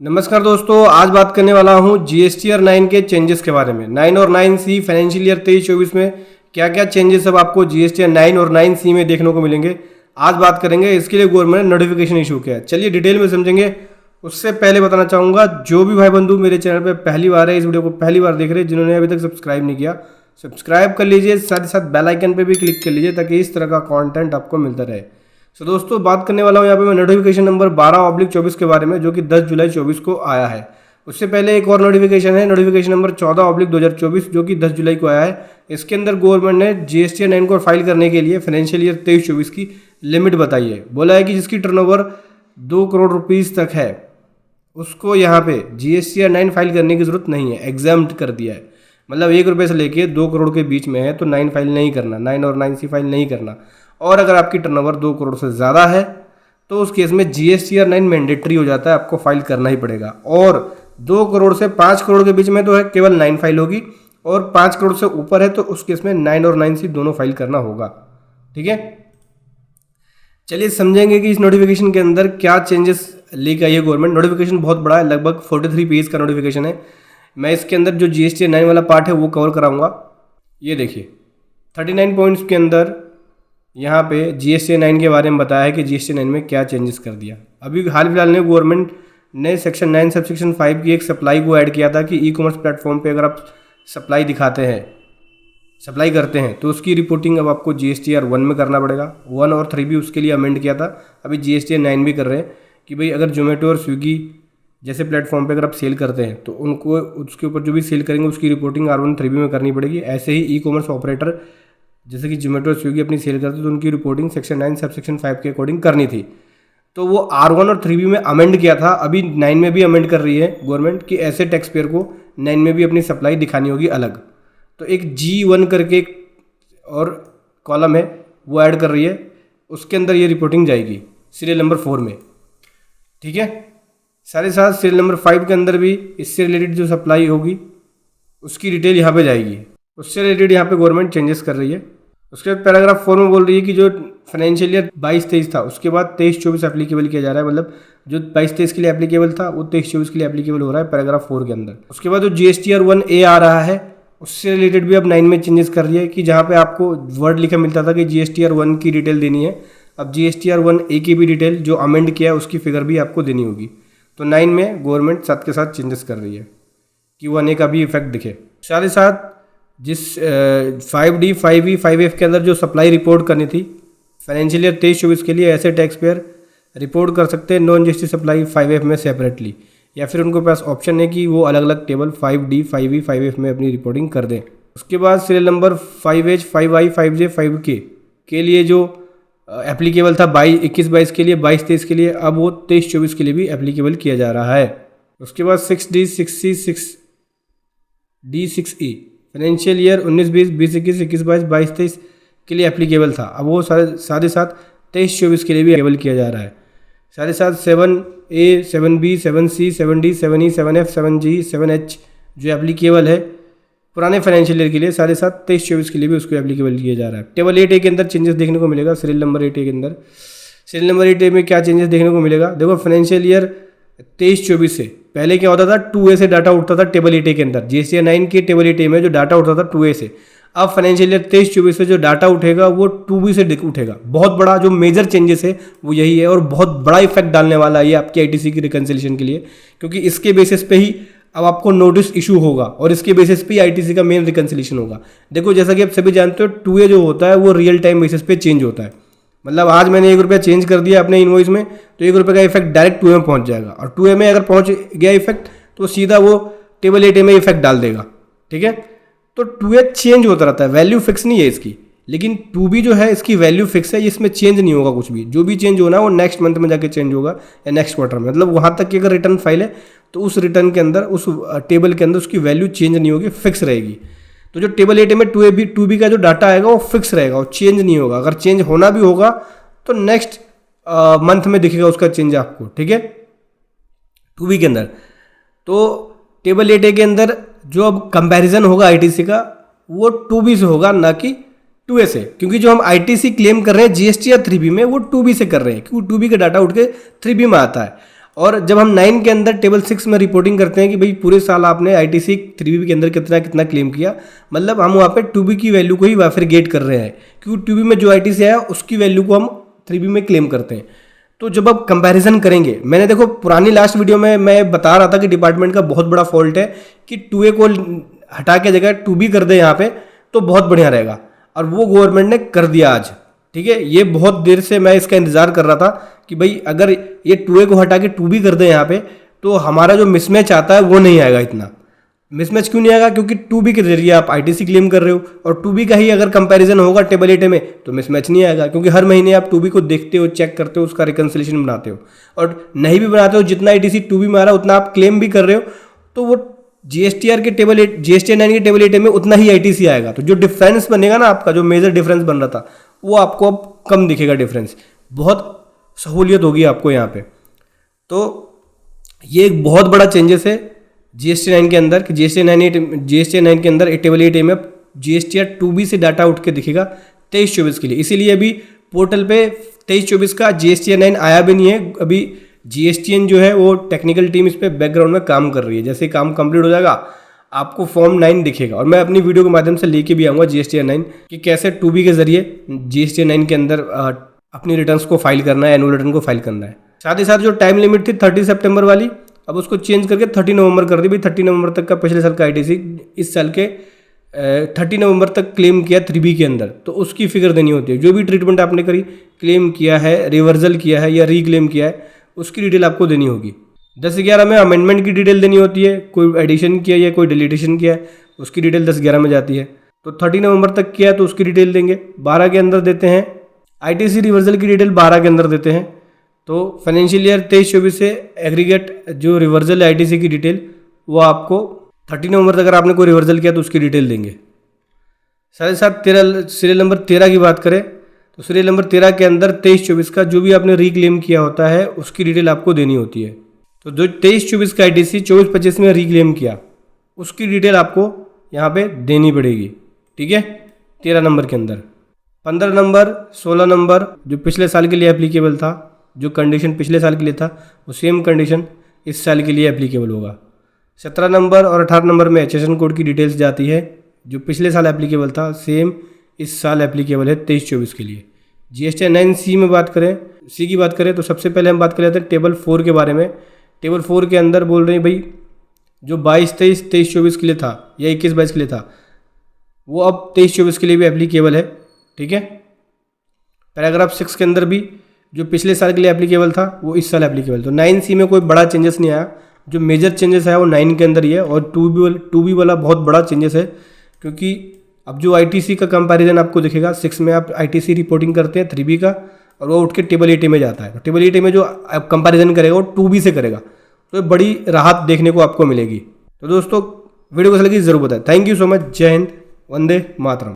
नमस्कार दोस्तों, आज बात करने वाला हूँ जीएसटीआर 9 के चेंजेस के बारे में। 9 और 9C फाइनेंशियल ईयर 23-24 में क्या क्या चेंजेस अब आपको जीएसटीआर 9 और 9C में देखने को मिलेंगे, आज बात करेंगे। इसके लिए गवर्नमेंट ने नोटिफिकेशन इशू किया है, चलिए डिटेल में समझेंगे। उससे पहले बताना चाहूँगा, जो भी भाई बंधु मेरे चैनल पर पहली बार है, इस वीडियो को पहली बार देख रहे हैं, जिन्होंने अभी तक सब्सक्राइब नहीं किया, सब्सक्राइब कर लीजिए, साथ ही साथ बेल आइकन पर भी क्लिक कर लीजिए ताकि इस तरह का कॉन्टेंट आपको मिलता रहे। तो दोस्तों, बात करने वाला हूँ यहाँ पे मैं नोटिफिकेशन नंबर 12/24 के बारे में, जो कि 10 जुलाई 24 को आया है। उससे पहले एक और नोटिफिकेशन है, नोटिफिकेशन नंबर 14/2024, जो कि 10 जुलाई को आया है। इसके अंदर गवर्नमेंट ने जीएसटीआर 9 को फाइल करने के लिए फाइनेंशियल ईयर 23-24 की लिमिट बताई है। बोला है कि जिसकी टर्नओवर 2 करोड़ रुपीज़ तक है, उसको यहाँ पे जीएसटीआर 9 फाइल करने की जरूरत नहीं है, एग्जाम्प्ट कर दिया है। मतलब 1 रुपये से लेके 2 करोड़ के बीच में है तो 9 फाइल नहीं करना, 9 और 9C फाइल नहीं करना। और अगर आपकी टर्नओवर 2 करोड़ से ज़्यादा है तो उस केस में जीएसटीआर 9 मैंडेटरी हो जाता है, आपको फाइल करना ही पड़ेगा। और 2 करोड़ से 5 करोड़ के बीच में तो है केवल 9 फाइल होगी, और 5 करोड़ से ऊपर है तो उस केस में 9 और 9C दोनों फाइल करना होगा। ठीक है, चलिए समझेंगे कि इस नोटिफिकेशन के अंदर क्या चेंजेस लेके आई है गवर्नमेंट। नोटिफिकेशन बहुत बड़ा है, लगभग 43 पेज का नोटिफिकेशन है। मैं इसके अंदर जो जीएसटीआर 9 वाला पार्ट है वो कवर कराऊंगा। ये देखिए 39 पॉइंट्स के अंदर यहाँ पे जीएसटीआर 9 के बारे में बताया है कि जीएसटीआर 9 में क्या चेंजेस कर दिया। अभी हाल फिलहाल में गवर्नमेंट ने सेक्शन 9 सबसेक्शन 5 की एक सप्लाई को ऐड किया था कि ई कॉमर्स प्लेटफॉर्म पे अगर आप सप्लाई दिखाते हैं, सप्लाई करते हैं, तो उसकी रिपोर्टिंग अब आपको जीएसटीआर 1 में करना पड़ेगा। 1 और 3 भी उसके लिए अमेंड किया था, अभी जीएसटीआर 9 भी कर रहे हैं कि भाई अगर जोमेटो और स्विगी जैसे प्लेटफॉर्म पे अगर आप सेल करते हैं तो उनको उसके ऊपर जो भी सेल करेंगे उसकी रिपोर्टिंग R1 3B में करनी पड़ेगी। ऐसे ही ई कॉमर्स ऑपरेटर जैसे कि जोमेटो और स्विगी अपनी सेल करते तो उनकी रिपोर्टिंग सेक्शन 9 सबसेक्शन 5 के अकॉर्डिंग करनी थी। तो वो R1 और 3B में अमेंड किया था, अभी 9 में भी अमेंड कर रही है गवर्नमेंट कि ऐसे टैक्स पेयर को 9 में भी अपनी सप्लाई दिखानी होगी अलग। तो एक G1 करके एक और कॉलम है वो ऐड कर रही है, उसके अंदर ये रिपोर्टिंग जाएगी सीरियल नंबर 4 में। ठीक है, साथ ही साथ सीरियल नंबर 5 के अंदर भी इससे रिलेटेड जो सप्लाई होगी उसकी डिटेल यहाँ पे जाएगी। उससे रिलेटेड यहाँ पे गवर्नमेंट चेंजेस कर रही है। उसके बाद पैराग्राफ 4 में बोल रही है कि जो फाइनेंशियल ईयर 22-23 था उसके बाद 23-24 एप्लीकेबल किया जा रहा है। मतलब जो 22-23 के लिए एप्लीकेबल था वो 23-24 के लिए एप्लीकेबल हो रहा है पैराग्राफ 4 के अंदर। उसके बाद जो जीएसटीआर 1A आ रहा है उससे रिलेटेड भी अब 9 में चेंजेस कर रही है कि जहाँ पे आपको वर्ड लिखा मिलता था कि जीएसटीआर 1 की डिटेल देनी है, अब जीएसटीआर 1A की भी डिटेल जो अमेंड किया है उसकी फिगर भी आपको देनी होगी। तो 9 में गवर्नमेंट साथ के साथ चेंजेस कर रही है कि 1A का भी इफेक्ट दिखे। साथ ही साथ जिस 5D 5E 5F के अंदर जो सप्लाई रिपोर्ट करनी थी फाइनेंशियल ईयर 23-24 के लिए, ऐसे टैक्स पेयर रिपोर्ट कर सकते हैं नॉन जीएसटी सप्लाई 5F में सेपरेटली, या फिर उनके पास ऑप्शन है कि वो अलग अलग टेबल 5D 5E 5F में अपनी रिपोर्टिंग कर दें। उसके बाद serial number 5H 5I 5J 5K के लिए जो एप्लीकेबल था 21-22 के लिए, 22-23 के लिए, अब वो 23-24 के लिए भी एप्लीकेबल किया जा रहा है। उसके बाद 6D 6C 6D 6E financial year 19-20 20-21 21-22 22-23 के लिए एप्लीकेबल था, अब वो साथ ही साथ 23-24 के लिए भी एप्लीकेबल किया जा रहा है। साथ ही साथ 7A 7B 7C 7D 7E 7F 7G 7H जो एप्लीकेबल है पुराने फाइनेंशियल ईयर के लिए, साथ ही साथ 23-24 के लिए भी उसको एप्लीकेबल किया जा रहा है। टेबल 8A के अंदर चेंजेस देखने को मिलेगा। सीरियल नंबर 8A के अंदर, सीरियल नंबर 8A में क्या चेंजेस देखने को मिलेगा, देखो फाइनेंशियल ईयर 23-24 से पहले क्या होता था, 2A से डाटा उठता था टेबल 8A के अंदर। जीएसटीआर 9 के टेबल 8A में जो डाटा उठता था 2A से, अब फाइनेंशियल ईयर 23-24 से जो डाटा उठेगा वो 2B से उठेगा। बहुत बड़ा जो मेजर चेंजेस है वो यही है, और बहुत बड़ा इफेक्ट डालने वाला है ये आपकी आईटीसी की रिकंसिलिएशन के लिए, क्योंकि इसके बेसिस पे ही अब आपको नोटिस इशू होगा और इसके बेसिस पे ही आईटीसी का मेन रिकंसिलिएशन होगा। देखो जैसा कि आप सभी जानते हो 2A जो होता है वो रियल टाइम बेसिस पे चेंज होता है। मतलब आज मैंने 1 रुपया चेंज कर दिया अपने इनवॉइस में तो 1 रुपये का इफेक्ट डायरेक्ट 2A में पहुंच जाएगा, और 2A में अगर पहुंच गया इफेक्ट तो सीधा वो टेबल 8A में इफेक्ट डाल देगा। ठीक है, तो 2A चेंज होता रहता है, वैल्यू फिक्स नहीं है इसकी, लेकिन 2B जो है इसकी वैल्यू फिक्स है, इसमें चेंज नहीं होगा कुछ भी। जो भी चेंज होना है वो नेक्स्ट मंथ में जाके चेंज होगा या नेक्स्ट क्वार्टर में। मतलब वहाँ तक की अगर रिटर्न फाइल है तो उस रिटर्न के अंदर, उस टेबल के अंदर उसकी वैल्यू चेंज नहीं होगी, फिक्स रहेगी। तो जो टेबल 8A में 2B का जो डाटा आएगा वो फिक्स रहेगा, वो चेंज नहीं होगा। अगर चेंज होना भी होगा तो नेक्स्ट मंथ में दिखेगा उसका चेंज आपको। ठीक है, 2B के अंदर। तो टेबल 8A के अंदर जो अब कंपैरिजन होगा आईटीसी का वो 2B से होगा, ना कि 2A से, क्योंकि जो हम आईटीसी क्लेम कर रहे हैं जीएसटीआर 3B में वो 2B से कर रहे हैं, क्योंकि 2B का डाटा उठ के 3B में आता है। और जब हम 9 के अंदर टेबल 6 में रिपोर्टिंग करते हैं कि भाई पूरे साल आपने ITC 3B के अंदर कितना कितना क्लेम किया, मतलब हम वहाँ पे 2B की वैल्यू को ही बाइफरगेट कर रहे हैं, क्योंकि 2B में जो ITC आया उसकी वैल्यू को हम 3B में क्लेम करते हैं। तो जब आप कंपैरिजन करेंगे, मैंने देखो पुरानी लास्ट वीडियो में मैं बता रहा था कि डिपार्टमेंट का बहुत बड़ा फॉल्ट है कि 2A को हटा के जगह 2B कर दे यहाँ पे तो बहुत बढ़िया रहेगा, और वो गवर्नमेंट ने कर दिया आज। ठीक है, ये बहुत देर से मैं इसका इंतजार कर रहा था कि भाई अगर ये 2A को हटा के 2B कर दे यहाँ पे तो हमारा जो मिसमैच आता है वो नहीं आएगा। इतना मिसमैच क्यों नहीं आएगा? क्योंकि 2B के जरिए आप ITC क्लेम कर रहे हो, और 2B का ही अगर कंपैरिजन होगा टेबल 8 में तो मिसमैच नहीं आएगा, क्योंकि हर महीने आप 2B को देखते हो, चेक करते हो, उसका रिकन्सिलेशन बनाते हो, और नहीं भी बनाते हो, जितना ITC 2B में आ रहा है उतना आप क्लेम भी कर रहे हो, तो वो GSTR के टेबल 8 GSTR 9 के टेबल 8 में उतना ही ITC आएगा। तो जो डिफरेंस बनेगा ना आपका, जो मेजर डिफरेंस बन रहा था, वो आपको अब कम दिखेगा डिफरेंस, बहुत सहूलियत होगी आपको यहाँ पे। तो ये एक बहुत बड़ा चेंजेस है GST 9 के अंदर कि GST 9 के अंदर टेबल 8 में GSTR 2B से डाटा उठ के दिखेगा 23-24 के लिए। इसीलिए अभी पोर्टल पे 23-24 का GSTR 9 आया भी नहीं है। अभी GSTN जो है वो टेक्निकल टीम इस पर बैकग्राउंड में काम कर रही है। जैसे काम कंप्लीट हो जाएगा आपको फॉर्म 9 दिखेगा, और मैं अपनी वीडियो के माध्यम से लेके भी आऊँगा GSTR 9 कि कैसे 2B के जरिए GSTR 9 के अंदर अपनी रिटर्न्स को फाइल करना है, एनुअल रिटर्न को फाइल करना है। साथ ही साथ जो टाइम लिमिट थी 30 सितंबर वाली, अब उसको चेंज करके 30 नवंबर कर दी। भाई 30 नवंबर तक का पिछले साल का ITC इस साल के 30 नवंबर तक क्लेम किया 3B के अंदर, तो उसकी फिगर देनी होती है। जो भी ट्रीटमेंट आपने करी, क्लेम किया है, रिवर्सल किया है या रीक्लेम किया है, उसकी डिटेल आपको देनी होगी। 10/11 में अमेंडमेंट की डिटेल देनी होती है, कोई एडिशन किया या कोई डिलीटेशन किया है उसकी डिटेल 10/11 में जाती है। तो 30 नवंबर तक किया तो उसकी डिटेल देंगे। 12 के अंदर देते हैं ITC रिवर्सल की डिटेल, 12 के अंदर देते हैं। तो फाइनेंशियल ईयर 23-24 से एग्रीगेट जो रिवर्सल है ITC की डिटेल, वो आपको 30 नवंबर तक अगर आपने कोई रिवर्सल किया तो उसकी डिटेल देंगे। साथ ही साथ सीरियल नंबर 13 की बात करें तो सीरियल नंबर 13 के अंदर 23-24 का जो भी आपने रीक्लेम किया होता है उसकी डिटेल आपको देनी होती है। तो जो 23-24 का ITC 24-25 में रीक्लेम किया उसकी डिटेल आपको यहाँ पे देनी पड़ेगी। ठीक है, 13 नंबर के अंदर। 15 नंबर 16 नंबर जो पिछले साल के लिए एप्लीकेबल था, जो कंडीशन पिछले साल के लिए था वो सेम कंडीशन इस साल के लिए एप्लीकेबल होगा। 17 नंबर और 18 नंबर में HSN कोड की डिटेल्स जाती है, जो पिछले साल एप्लीकेबल था सेम इस साल एप्लीकेबल है 23-24 के लिए। GSTR 9C में बात करें, C की बात करें तो सबसे पहले हम बात कर लेते हैं टेबल 4 के बारे में। टेबल 4 के अंदर बोल रहे हैं भाई जो 22-23, 23-24 के लिए था या 21-22 के लिए था वो अब 23-24 के लिए भी एप्लीकेबल है। ठीक है, पैराग्राफ 6 के अंदर भी जो पिछले साल के लिए एप्लीकेबल था वो इस साल एप्लीकेबल। तो 9C में कोई बड़ा चेंजेस नहीं आया, जो मेजर चेंजेस है वो 9 के अंदर ही है, और 2B वाला बहुत बड़ा चेंजेस है, क्योंकि अब जो ITC का कंपैरिजन आपको दिखेगा 6 में आप ITC रिपोर्टिंग करते हैं 3B का, और वो उठ के टेबल 8 में जाता है। तो टेबल 8 में जो कंपैरिजन करेगा वो 2B से करेगा, तो बड़ी राहत देखने को आपको मिलेगी। तो दोस्तों वीडियो को लगी ज़रूर बताएं। Thank you so much. जय हिंद, वंदे मातरम।